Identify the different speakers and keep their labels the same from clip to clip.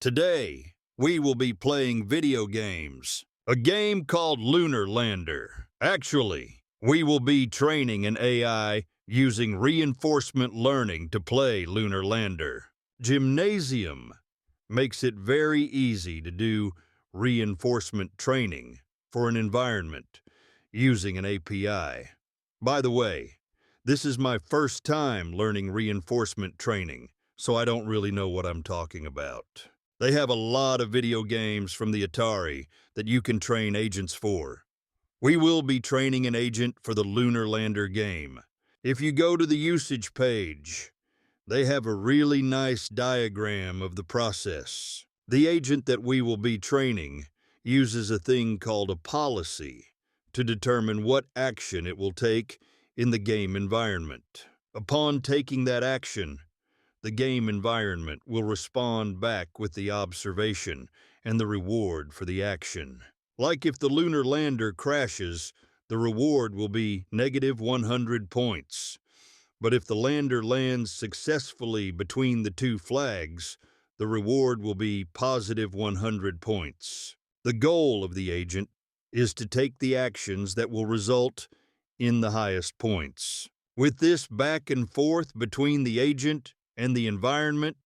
Speaker 1: Today, we will be playing video games. A game called Lunar Lander. Actually, we will be training an AI using reinforcement learning to play Lunar Lander. Gymnasium makes it very easy to do reinforcement training for an environment using an API. By the way, this is my first time learning reinforcement training, so I don't really know what I'm talking about. They have a lot of video games from the Atari that you can train agents for. We will be training an agent for the Lunar Lander game. If you go to the usage page, they have a really nice diagram of the process. The agent that we will be training uses a thing called a policy to determine what action it will take in the game environment. Upon taking that action, the game environment will respond back with the observation and the reward for the action. Like if the lunar lander crashes, the reward will be negative 100 points. But if the lander lands successfully between the two flags, the reward will be positive 100 points. The goal of the agent is to take the actions that will result in the highest points. With this back and forth between the agent and the environment,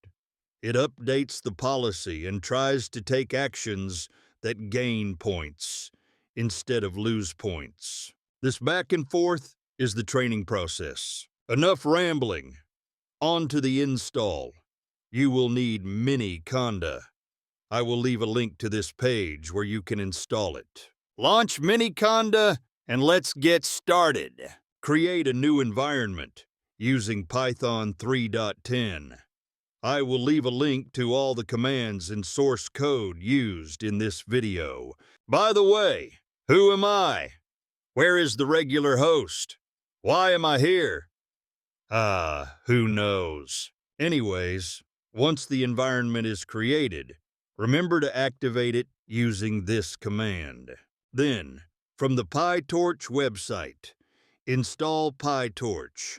Speaker 1: it updates the policy and tries to take actions that gain points instead of lose points. This back and forth is the training process. Enough rambling. On to the install. You will need Mini Conda. I will leave a link to this page where you can install it. Launch Mini Conda and let's get started. Create a new environment using Python 3.10. I will leave a link to all the commands and source code used in this video. By the way, who am I? Where is the regular host? Why am I here? Who knows? Anyways, once the environment is created, remember to activate it using this command. Then, from the PyTorch website, install PyTorch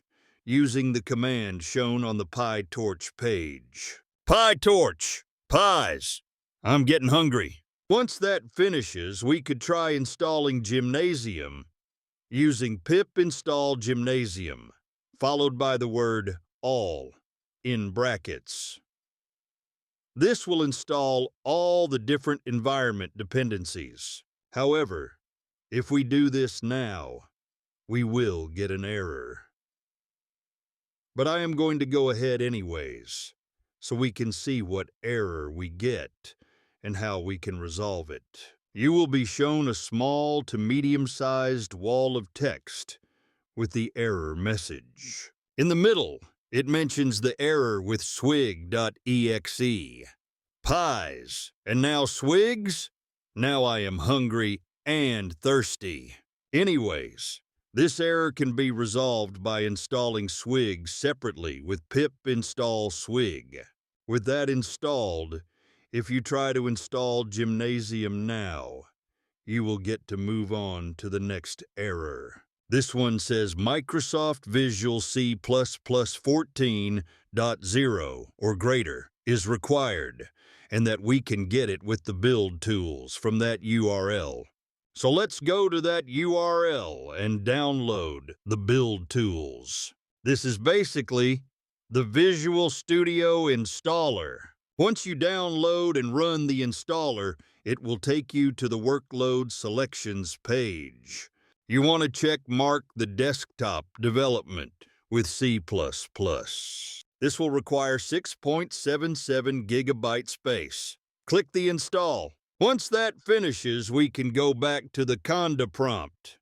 Speaker 1: using the command shown on the PyTorch page. PyTorch! Pies! I'm getting hungry. Once that finishes, we could try installing Gymnasium using pip install Gymnasium, followed by the word all in brackets. This will install all the different environment dependencies. However, if we do this now, we will get an error. But I am going to go ahead anyways, so we can see what error we get and how we can resolve it. You will be shown a small to medium-sized wall of text with the error message. In the middle, it mentions the error with swig.exe. Pies, and now swigs? Now I am hungry and thirsty. Anyways, this error can be resolved by installing swig separately with pip install swig. With that installed, if you try to install Gymnasium now, you will get to move on to the next error. This one says Microsoft Visual C++ 14.0 or greater is required, and that we can get it with the build tools from that URL. So let's go to that URL and download the build tools. This is basically the Visual Studio installer. Once you download and run the installer, it will take you to the workload selections page. You want to check mark the desktop development with C++. This will require 6.77 gigabyte space. Click the install. Once that finishes, we can go back to the Conda prompt.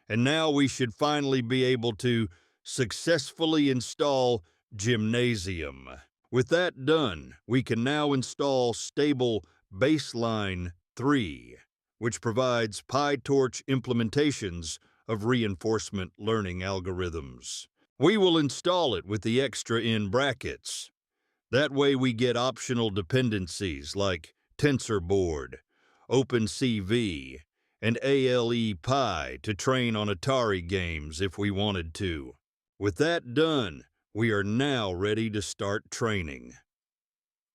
Speaker 1: And now we should finally be able to successfully install Gymnasium. With that done, we can now install stable baseline 3, which provides PyTorch implementations of reinforcement learning algorithms. We will install it with the extra in brackets. That way we get optional dependencies like TensorBoard, OpenCV, and ALE-Py to train on Atari games if we wanted to. With that done, we are now ready to start training.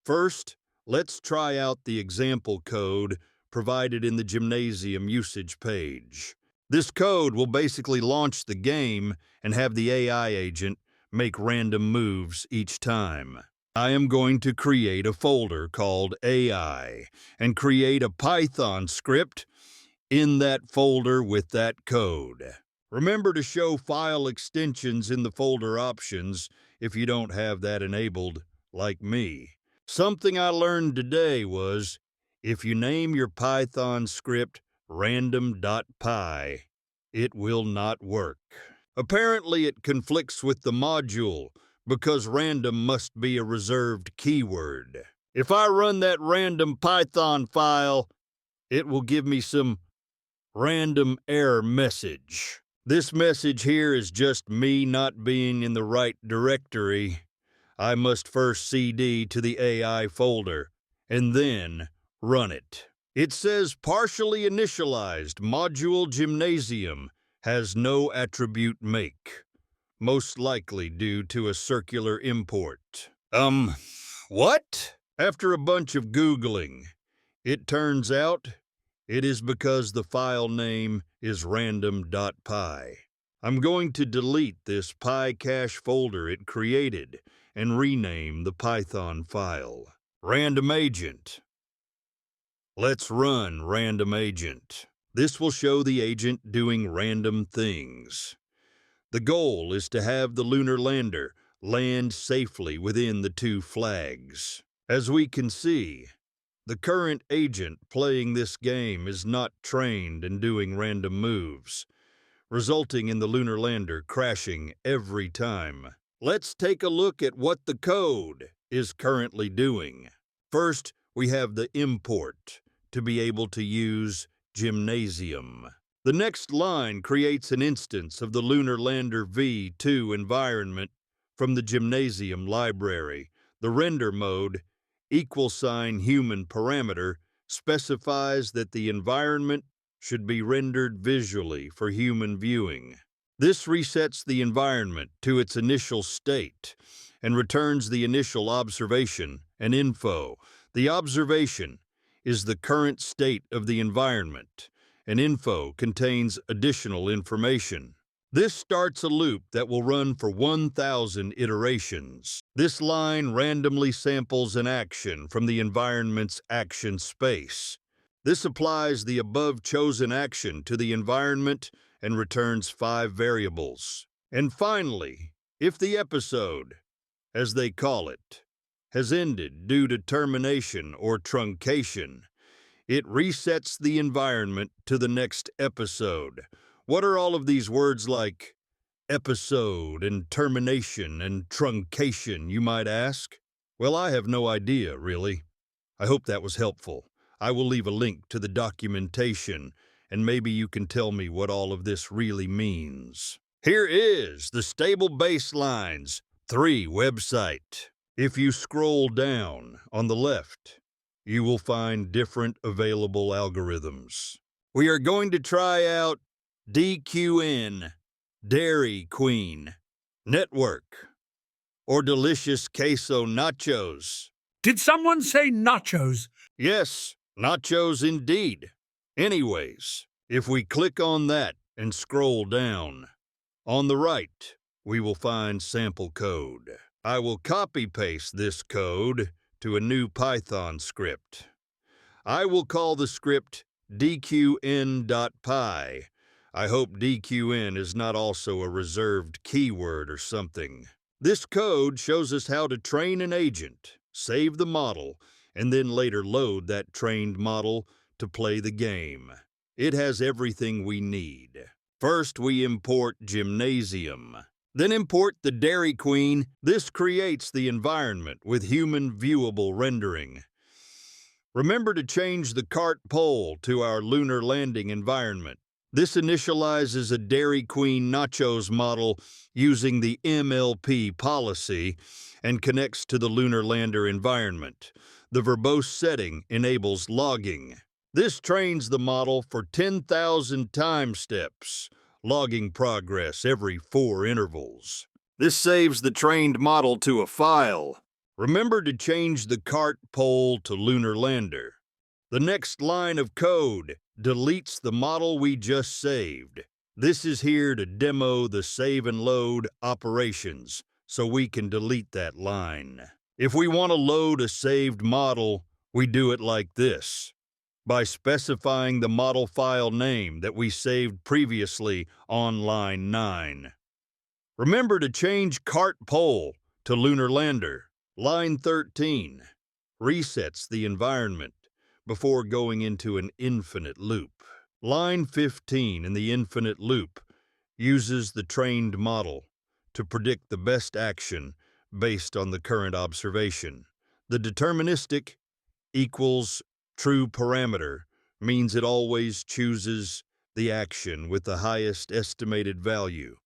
Speaker 1: First, Let's try out the example code provided in the Gymnasium usage page. This code will basically launch the game and have the AI agent make random moves each time. I am going to create a folder called AI and create a Python script in that folder with that code. Remember to show file extensions in the folder options if you don't have that enabled, like me. Something I learned today was, if you name your Python script random.py, it will not work. Apparently it conflicts with the module because random must be a reserved keyword. If I run that random Python file, it will give me some random error message. This message here is just me not being in the right directory. I must first CD to the AI folder and then run it. It says partially initialized module Gymnasium has no attribute make, most likely due to a circular import. What? After a bunch of Googling, it turns out it is because the file name is random.py. I'm going to delete this PyCache folder it created and rename the Python file. Random agent. Let's run random agent. This will show the agent doing random things. The goal is to have the lunar lander land safely within the two flags. As we can see, the current agent playing this game is not trained and doing random moves, resulting in the lunar lander crashing every time. Let's take a look at what the code is currently doing. First, we have the import to be able to use Gymnasium. The next line creates an instance of the lunar lander v2 environment from the Gymnasium library. The render mode =human parameter specifies that the environment should be rendered visually for human viewing. This resets the environment to its initial state and returns the initial observation and info. The observation is the current state of the environment, and info contains additional information. This starts a loop that will run for 1,000 iterations. This line randomly samples an action from the environment's action space. This applies the above chosen action to the environment and returns 5 variables. And finally, if the episode, as they call it, has ended due to termination or truncation, it resets the environment to the next episode. What are all of these words like episode and termination and truncation, you might ask? Well, I have no idea, really. I hope that was helpful. I will leave a link to the documentation, and maybe you can tell me what all of this really means. Here is the Stable Baselines 3 website. If you scroll down on the left, you will find different available algorithms. We are going to try out DQN, Dairy Queen, Network, or Delicious Queso Nachos.
Speaker 2: Did someone say nachos?
Speaker 1: Yes, nachos indeed. Anyways, if we click on that and scroll down, on the right, we will find sample code. I will copy-paste this code to a new Python script. I will call the script dqn.py. I hope DQN is not also a reserved keyword or something. This code shows us how to train an agent, save the model, and then later load that trained model to play the game. It has everything we need. First, we import Gymnasium. Then import the Dairy Queen. This creates the environment with human viewable rendering. Remember to change the cart pole to our lunar landing environment. This initializes a Dairy Queen Nachos model using the MLP policy and connects to the lunar lander environment. The verbose setting enables logging. This trains the model for 10,000 time steps, logging progress every 4 intervals. This saves the trained model to a file. Remember to change the cart pole to lunar lander. The next line of code deletes the model we just saved. This is here to demo the save and load operations, so we can delete that line. If we want to load a saved model, we do it like this, by specifying the model file name that we saved previously on line 9. Remember to change cart pole to lunar lander. Line 13 resets the environment before going into an infinite loop. Line 15 in the infinite loop uses the trained model to predict the best action based on the current observation. The deterministic equals true parameter means it always chooses the action with the highest estimated value.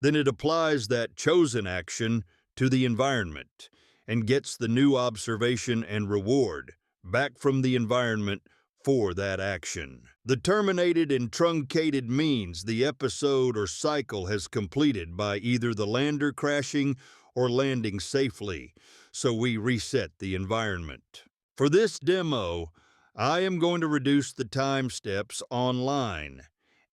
Speaker 1: Then it applies that chosen action to the environment and gets the new observation and reward back from the environment for that action. The terminated and truncated means the episode or cycle has completed by either the lander crashing or landing safely, so we reset the environment. For this demo, I am going to reduce the time steps online,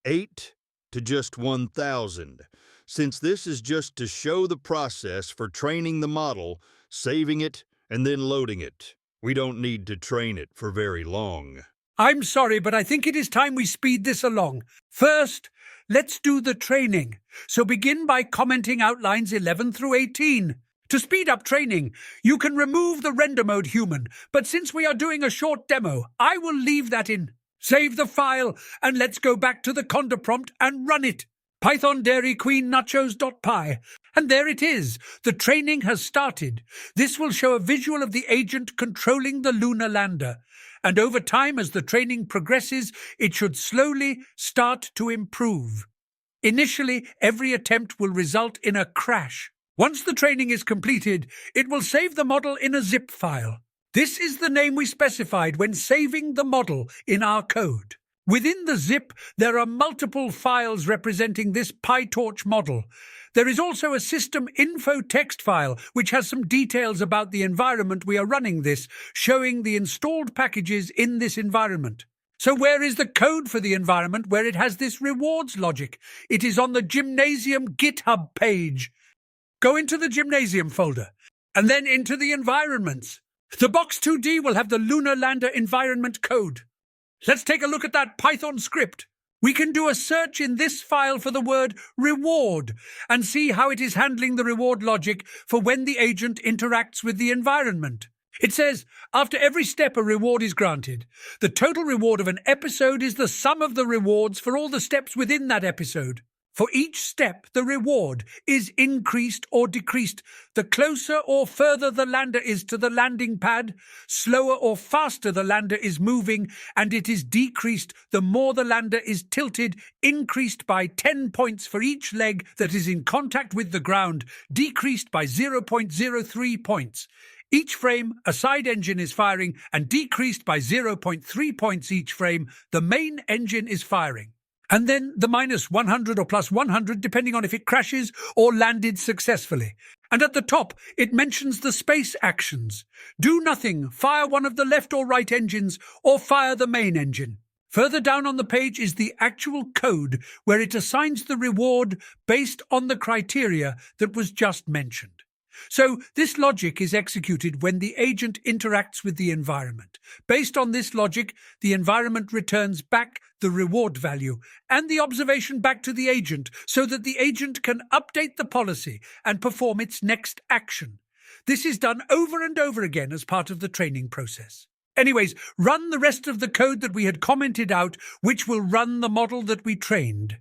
Speaker 1: 8 to just 1,000, since this is just to show the process for training the model, saving it, and then loading it. We don't need to train it for very long.
Speaker 2: I'm sorry, but I think it is time we speed this along. First, let's do the training. So begin by commenting out lines 11 through 18. To speed up training, you can remove the render mode human, but since we are doing a short demo, I will leave that in. Save the file, and let's go back to the conda prompt and run it. Python Dairy Queen Nachos.py. And there it is. The training has started. This will show a visual of the agent controlling the lunar lander. And over time, as the training progresses, it should slowly start to improve. Initially, every attempt will result in a crash. Once the training is completed, it will save the model in a zip file. This is the name we specified when saving the model in our code. Within the zip, there are multiple files representing this PyTorch model. There is also a system info text file, which has some details about the environment we are running this, showing the installed packages in this environment. So where is the code for the environment where it has this rewards logic? It is on the Gymnasium GitHub page. Go into the Gymnasium folder, and then into the environments. The box 2D will have the lunar lander environment code. Let's take a look at that Python script. We can do a search in this file for the word reward and see how it is handling the reward logic for when the agent interacts with the environment. It says, after every step a reward is granted. The total reward of an episode is the sum of the rewards for all the steps within that episode. For each step, the reward is increased or decreased. The closer or further the lander is to the landing pad, slower or faster the lander is moving, and it is decreased the more the lander is tilted, increased by 10 points for each leg that is in contact with the ground, decreased by 0.03 points. Each frame, a side engine is firing, and decreased by 0.3 points each frame, the main engine is firing. And then the minus 100 or plus 100, depending on if it crashes or landed successfully. And at the top, it mentions the space actions. Do nothing, fire one of the left or right engines, or fire the main engine. Further down on the page is the actual code, where it assigns the reward based on the criteria that was just mentioned. So this logic is executed when the agent interacts with the environment. Based on this logic, the environment returns back the reward value and the observation back to the agent so that the agent can update the policy and perform its next action. This is done over and over again as part of the training process. Anyways, run the rest of the code that we had commented out, which will run the model that we trained.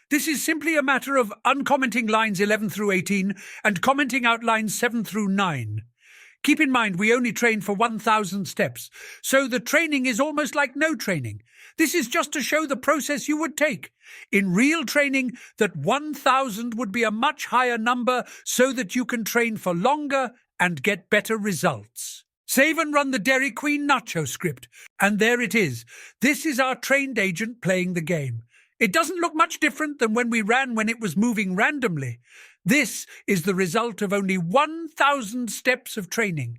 Speaker 2: This is simply a matter of uncommenting lines 11 through 18 and commenting out lines 7 through 9. Keep in mind we only train for 1,000 steps, so the training is almost like no training. This is just to show the process you would take. In real training, that 1,000 would be a much higher number so that you can train for longer and get better results. Save and run the Dairy Queen Nacho script, and there it is. This is our trained agent playing the game. It doesn't look much different than when we ran when it was moving randomly. This is the result of only 1,000 steps of training.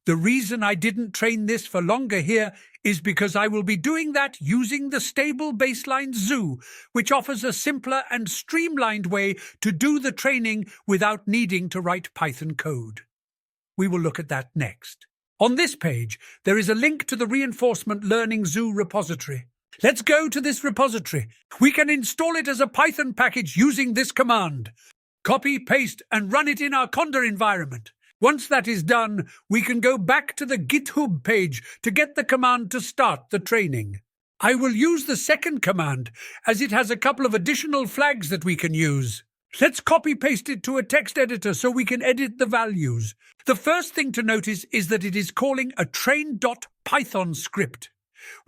Speaker 2: The reason I didn't train this for longer here is because I will be doing that using the stable baseline zoo, which offers a simpler and streamlined way to do the training without needing to write Python code. We will look at that next. On this page, there is a link to the Reinforcement Learning Zoo repository. Let's go to this repository. We can install it as a Python package using this command. Copy, paste, and run it in our Conda environment. Once that is done, we can go back to the GitHub page to get the command to start the training. I will use the second command, as it has a couple of additional flags that we can use. Let's copy-paste it to a text editor so we can edit the values. The first thing to notice is that it is calling a train.python script.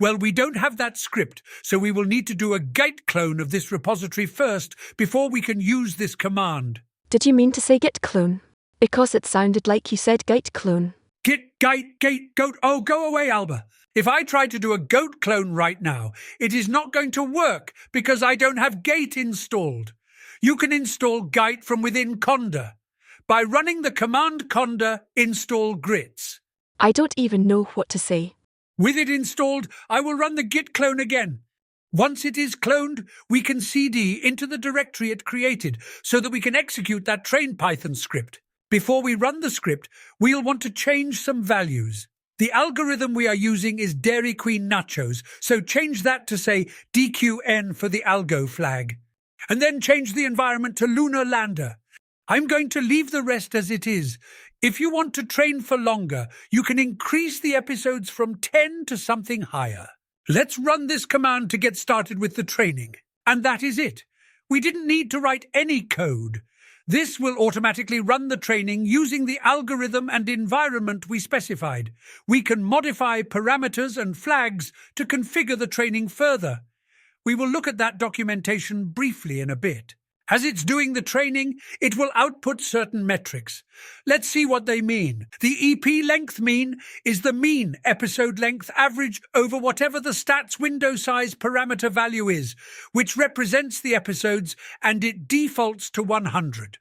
Speaker 2: Well, we don't have that script, so we will need to do a git clone of this repository first before we can use this command.
Speaker 3: Did you mean to say git clone? Because it sounded like you said git clone.
Speaker 2: Goat. Oh, go away, Alba. If I try to do a goat clone right now, it is not going to work because I don't have gate installed. You can install git from within Conda by running the command conda install grits.
Speaker 3: I don't even know what to say.
Speaker 2: With it installed, I will run the git clone again. Once it is cloned, we can cd into the directory it created so that we can execute that train Python script. Before we run the script, we'll want to change some values. The algorithm we are using is Dairy Queen Nachos, so change that to say DQN for the algo flag. And then change the environment to Lunar Lander. I'm going to leave the rest as it is. If you want to train for longer, you can increase the episodes from 10 to something higher. Let's run this command to get started with the training. And that is it. We didn't need to write any code. This will automatically run the training using the algorithm and environment we specified. We can modify parameters and flags to configure the training further. We will look at that documentation briefly in a bit. As it's doing the training, it will output certain metrics. Let's see what they mean. The EP length mean is the mean episode length averaged over whatever the stats window size parameter value is, which represents the episodes, and it defaults to 100.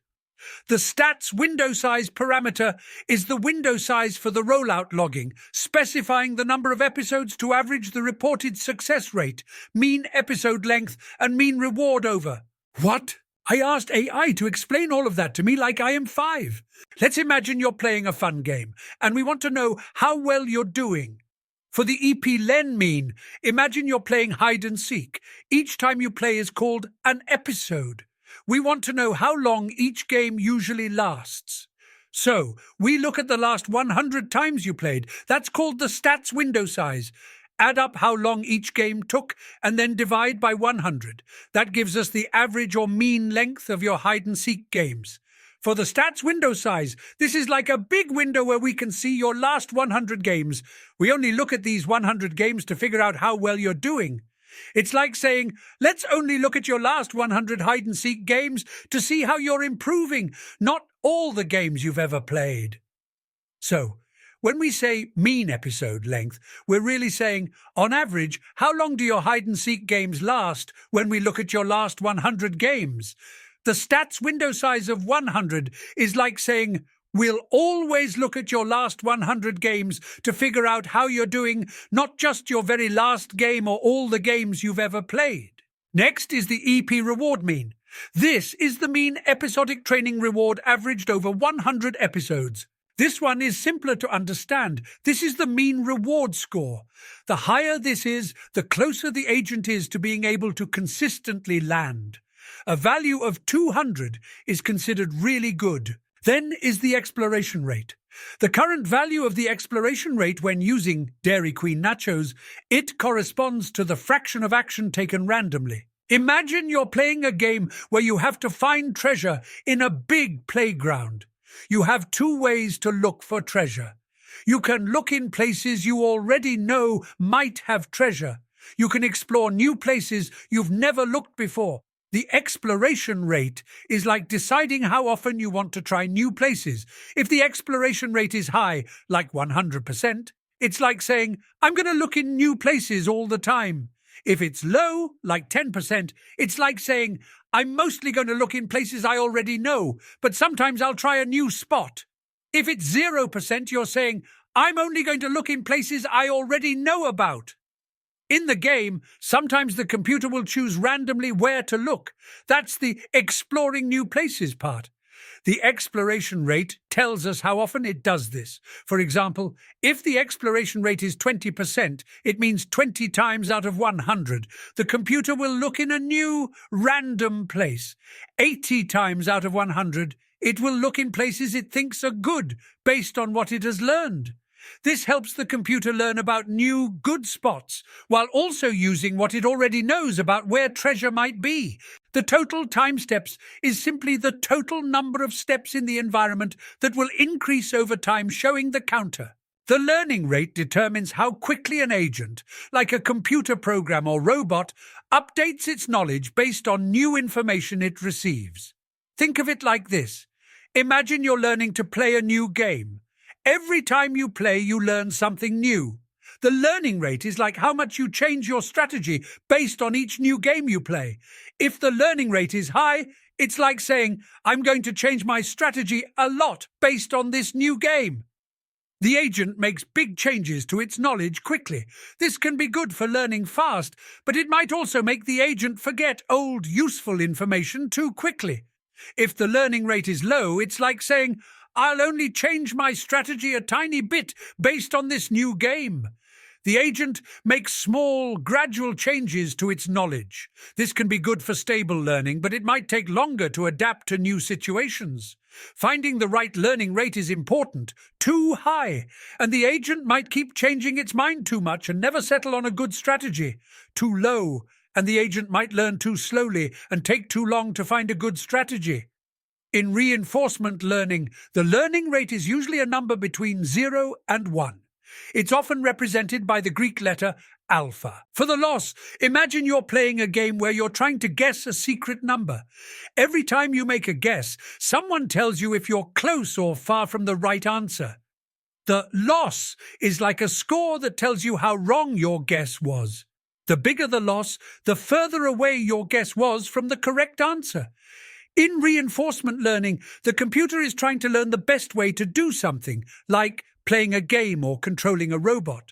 Speaker 2: The stats window size parameter is the window size for the rollout logging, specifying the number of episodes to average the reported success rate, mean episode length, and mean reward over. What? I asked AI to explain all of that to me like I am 5. Let's imagine you're playing a fun game, and we want to know how well you're doing. For the EP len mean, imagine you're playing hide and seek. Each time you play is called an episode. We want to know how long each game usually lasts. So, we look at the last 100 times you played. That's called the stats window size. Add up how long each game took and then divide by 100. That gives us the average or mean length of your hide-and-seek games. For the stats window size, this is like a big window where we can see your last 100 games. We only look at these 100 games to figure out how well you're doing. It's like saying, let's only look at your last 100 hide-and-seek games to see how you're improving, not all the games you've ever played. So, when we say mean episode length, we're really saying, on average, how long do your hide-and-seek games last when we look at your last 100 games? The stats window size of 100 is like saying, we'll always look at your last 100 games to figure out how you're doing, not just your very last game or all the games you've ever played. Next is the EP reward mean. This is the mean episodic training reward averaged over 100 episodes. This one is simpler to understand. This is the mean reward score. The higher this is, the closer the agent is to being able to consistently land. A value of 200 is considered really good. Then is the exploration rate. The current value of the exploration rate when using Dairy Queen Nachos, it corresponds to the fraction of action taken randomly. Imagine you're playing a game where you have to find treasure in a big playground. You have 2 ways to look for treasure. You can look in places you already know might have treasure. You can explore new places you've never looked before. The exploration rate is like deciding how often you want to try new places. If the exploration rate is high, like 100%, it's like saying, I'm going to look in new places all the time. If it's low, like 10%, it's like saying, I'm mostly going to look in places I already know, but sometimes I'll try a new spot. If it's 0%, you're saying, I'm only going to look in places I already know about. In the game, sometimes the computer will choose randomly where to look. That's the exploring new places part. The exploration rate tells us how often it does this. For example, if the exploration rate is 20%, it means 20 times out of 100, the computer will look in a new, random place. 80 times out of 100, it will look in places it thinks are good, based on what it has learned. This helps the computer learn about new, good spots, while also using what it already knows about where treasure might be. The total time steps is simply the total number of steps in the environment that will increase over time, showing the counter. The learning rate determines how quickly an agent, like a computer program or robot, updates its knowledge based on new information it receives. Think of it like this. Imagine you're learning to play a new game. Every time you play, you learn something new. The learning rate is like how much you change your strategy based on each new game you play. If the learning rate is high, it's like saying, I'm going to change my strategy a lot based on this new game. The agent makes big changes to its knowledge quickly. This can be good for learning fast, but it might also make the agent forget old, useful information too quickly. If the learning rate is low, it's like saying, I'll only change my strategy a tiny bit based on this new game. The agent makes small, gradual changes to its knowledge. This can be good for stable learning, but it might take longer to adapt to new situations. Finding the right learning rate is important, too high, and the agent might keep changing its mind too much and never settle on a good strategy. Too low, and the agent might learn too slowly and take too long to find a good strategy. In reinforcement learning, the learning rate is usually a number between 0 and 1. It's often represented by the Greek letter alpha. For the loss, imagine you're playing a game where you're trying to guess a secret number. Every time you make a guess, someone tells you if you're close or far from the right answer. The loss is like a score that tells you how wrong your guess was. The bigger the loss, the further away your guess was from the correct answer. In reinforcement learning, the computer is trying to learn the best way to do something, like playing a game or controlling a robot.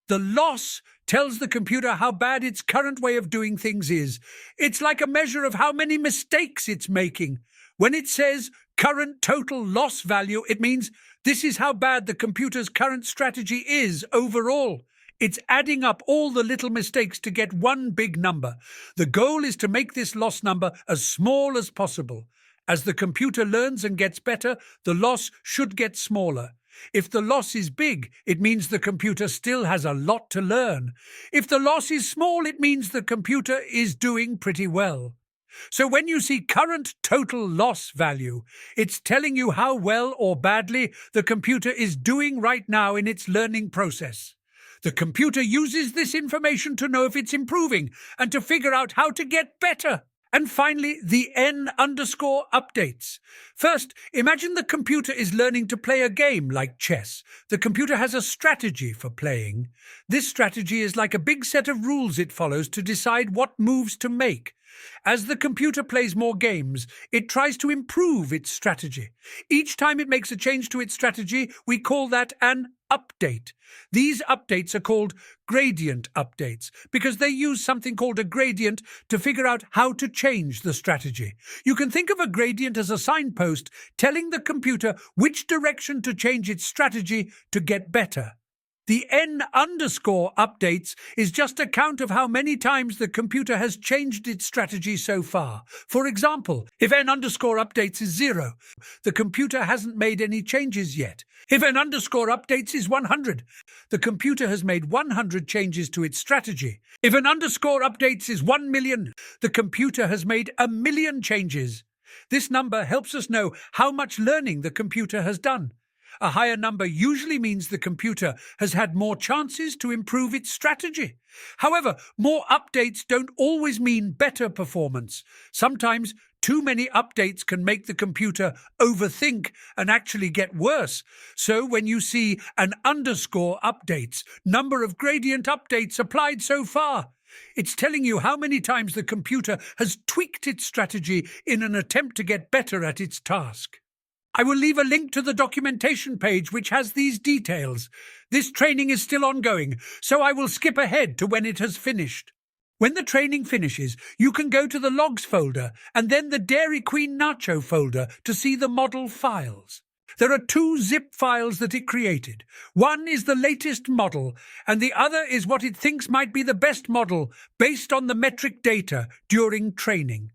Speaker 2: The loss tells the computer how bad its current way of doing things is. It's like a measure of how many mistakes it's making. When it says current total loss value, it means this is how bad the computer's current strategy is overall. It's adding up all the little mistakes to get one big number. The goal is to make this loss number as small as possible. As the computer learns and gets better, the loss should get smaller. If the loss is big, it means the computer still has a lot to learn. If the loss is small, it means the computer is doing pretty well. So when you see current total loss value, it's telling you how well or badly the computer is doing right now in its learning process. The computer uses this information to know if it's improving and to figure out how to get better. And finally, the N_updates. First, imagine the computer is learning to play a game like chess. The computer has a strategy for playing. This strategy is like a big set of rules it follows to decide what moves to make. As the computer plays more games, it tries to improve its strategy. Each time it makes a change to its strategy, we call that an update. These updates are called gradient updates because they use something called a gradient to figure out how to change the strategy. You can think of a gradient as a signpost telling the computer which direction to change its strategy to get better. The N_updates is just a count of how many times the computer has changed its strategy so far. For example, if N_updates is 0, the computer hasn't made any changes yet. If N_updates is 100, the computer has made 100 changes to its strategy. If N_updates is 1 million, the computer has made 1 million changes. This number helps us know how much learning the computer has done. A higher number usually means the computer has had more chances to improve its strategy. However, more updates don't always mean better performance. Sometimes too many updates can make the computer overthink and actually get worse. So when you see an _updates, number of gradient updates applied so far, it's telling you how many times the computer has tweaked its strategy in an attempt to get better at its task. I will leave a link to the documentation page which has these details. This training is still ongoing, so I will skip ahead to when it has finished. When the training finishes, you can go to the logs folder and then the Dairy Queen Nacho folder to see the model files. There are 2 zip files that it created. One is the latest model, and the other is what it thinks might be the best model based on the metric data during training.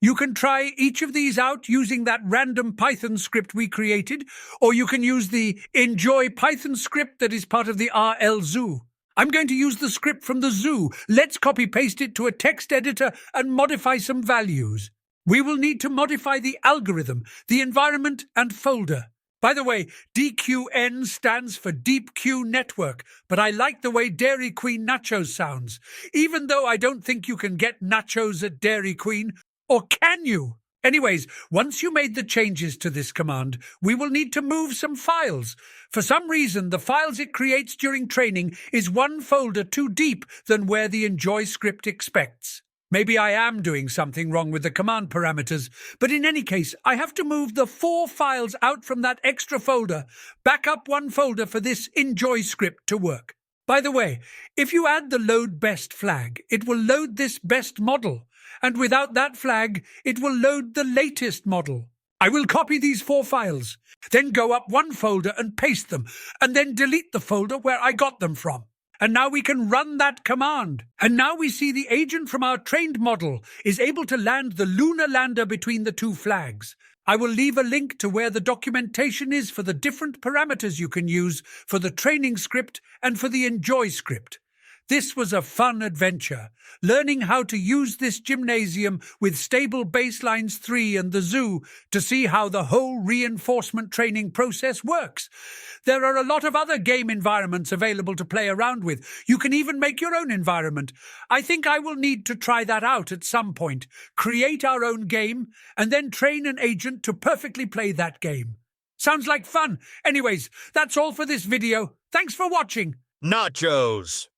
Speaker 2: You can try each of these out using that random Python script we created, or you can use the Enjoy Python script that is part of the RL Zoo. I'm going to use the script from the zoo. Let's copy-paste it to a text editor and modify some values. We will need to modify the algorithm, the environment, and folder. By the way, DQN stands for Deep Q Network, but I like the way Dairy Queen Nachos sounds, even though I don't think you can get nachos at Dairy Queen. Or can you? Anyways, once you made the changes to this command, we will need to move some files. For some reason, the files it creates during training is one folder too deep than where the Enjoy script expects. Maybe I am doing something wrong with the command parameters, but in any case, I have to move the 4 files out from that extra folder, back up one folder for this Enjoy script to work. By the way, if you add the load best flag, it will load this best model. And without that flag, it will load the latest model. I will copy these 4 files, then go up one folder and paste them, and then delete the folder where I got them from. And now we can run that command. And now we see the agent from our trained model is able to land the lunar lander between the 2 flags. I will leave a link to where the documentation is for the different parameters you can use for the training script and for the Enjoy script. This was a fun adventure, learning how to use this gymnasium with stable baselines 3 and the zoo to see how the whole reinforcement training process works. There are a lot of other game environments available to play around with. You can even make your own environment. I think I will need to try that out at some point, create our own game, and then train an agent to perfectly play that game. Sounds like fun. Anyways, that's all for this video. Thanks for watching.
Speaker 1: Nachos.